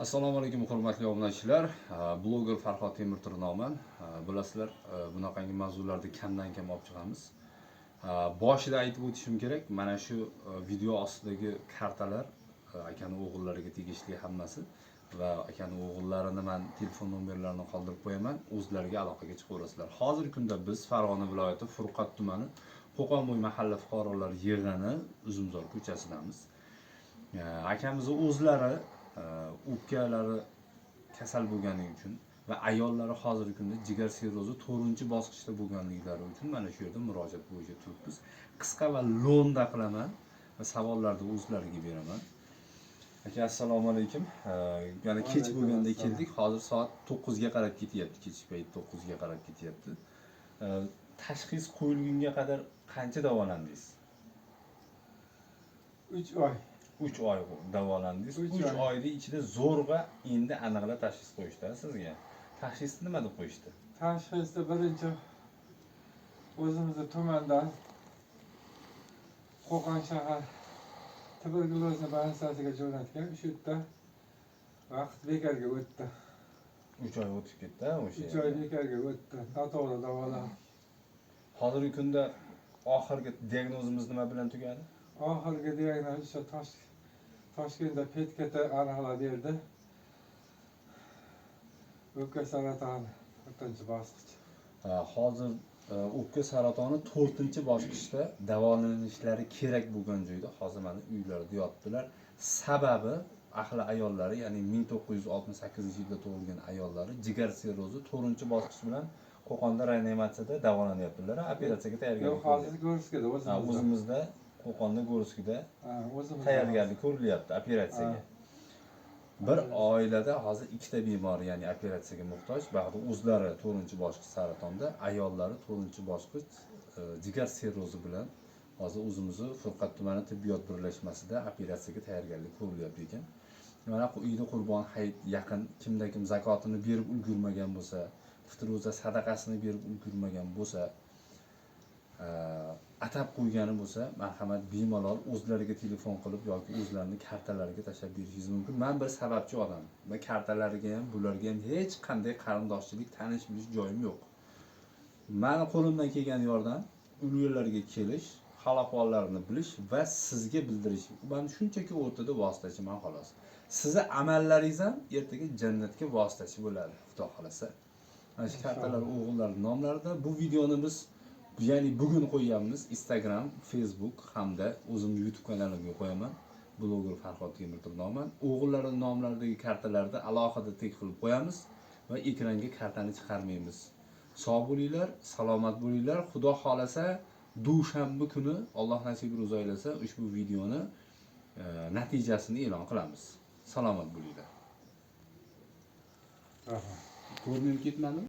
Assalomu alaykum hurmatli obunachilar. Bloger Farhod Temur nomim. Bilasizlar, bunaqangi mavzularda kamdan kam olib chiqamiz. Boshida aytib o'tishim kerak, mana shu video ostidagi kartalar akani o'g'illariga tegishli hammasi va akani o'g'illarini men telefon nomerlarini qoldirib qo'yaman, o'zlariga aloqaga chiqaverasizlar. Hozirgi kunda biz Farg'ona viloyati Furqat tumani Qo'qonbo'y mahalla fuqarolar yig'ini Uzumzor ko'chasidamiz. Akamizning o'zlari o'pkalari kasal bo'lganligi uchun va ayollari hozirgi kunda jigar sirrozi 4-bosqichda bo'lganliklari uchun mana shu yerda murojaat bo'yicha turibmiz. Qisqa va lo'nda qilaman va savollarni o'zlariga beraman. Aka, assalomu alaykum. Yana kech bo'lganda keldik. Hozir soat 9 ga qarab ketyapti. Kech payt 9 ga qarab ketyapti. Tashxis qo'yilgunga qadar qancha davolandingiz? 3 oy. 3 oy davolandingiz. 3 oyning ichida zo'rg'a endi aniqlab tashxis qo'yishdi sizga. Tashxisni nima deb qo'yishdi? Tashxisni birinchi o'zimizning tumandan Qo'qon shahar tuberkulyozni больницasiga jo'natgan. Shu yerda vaqt bekarga o'tdi. 3 oy o'tib ketdi o'sha. 3 oy bekarga o'tdi. Noto'g'ri davolar. Hozirgi kunda oxirgi diagnozimiz nima bilan tugadi? Oxirgi diagnoz o'sha Toshkentda PET-CT aniqlab berdi. O'pka saratoni 4-bosqich. Hozir o'pka saratoni 4-bosqichda davolanishlari kerak bo'lgan joyda hozir mana uylarida yotibdilar. Sababi ahli ayollari, ya'ni 1968-yilda tug'ilgan ayollari jigar sirrozi 4-bosqich bilan Qo'qonda reanimatsiyada davolanyaptilar. Operatsiyaga tayyorgarlik. Yo'q, hozir Go'rskida o'zimizda Qo'qonda Go'rskida tayyorgarlik ko'rilyapti operatsiyaga. Bir oilada hozir 2 ta bemor, ya'ni operatsiyaga muhtoj. Baxti o'zlari 4-bosqich saratonda, ayollari 4-bosqich jigar sirrozi bilan hozir o'zimizning Furqat tumani tibbiyot birlashmasida operatsiyaga tayyorgarlik ko'rilyapti ekan. Mana uyda Qurbon hayit yaqin, kimda kim zakotini berib ulgurmagan bo'lsa, fitr ro'za sadaqasini berib ulgurmagan bo'lsa, atab qo'ygani bo'lsa, marhamat bemalol o'zlariga telefon qilib yoki o'zlarining kartalariga tashlab berishingiz mumkin. Men bir sababchi odam va kartalariga ham, bularga ham hech qanday qarindoshchilik, tanish bilish joyim yo'q. Meni qo'limdan kelgan yordam ularga kelish, hol ahvollarini bilish va sizga bildirish. Men shunchaki o'rtada vositachiman xolos. Sizni amallaringiz ham ertaga jannatga vositachi bo'ladi, Xudo xolasa. Mana shu kartalar o'g'illarning nomlarida bu videoni biz ya'ni bugun qo'yamiz Instagram, Facebook hamda o'zimning YouTube kanalimga qo'yaman. Bloger Farhod Temur nomim. O'g'illarining nomlaridagi kartalarda alohida tek qilib qo'yamiz va ekranga kartani chiqarmaymiz. Sog' bo'linglar, salomat bo'linglar. Xudo xolasa dushanba kuni Alloh nasib ro'za aylasa ushbu videoni natijasini e'lon qilamiz. Salomat bo'linglar. Ko'rinib ketmadimi?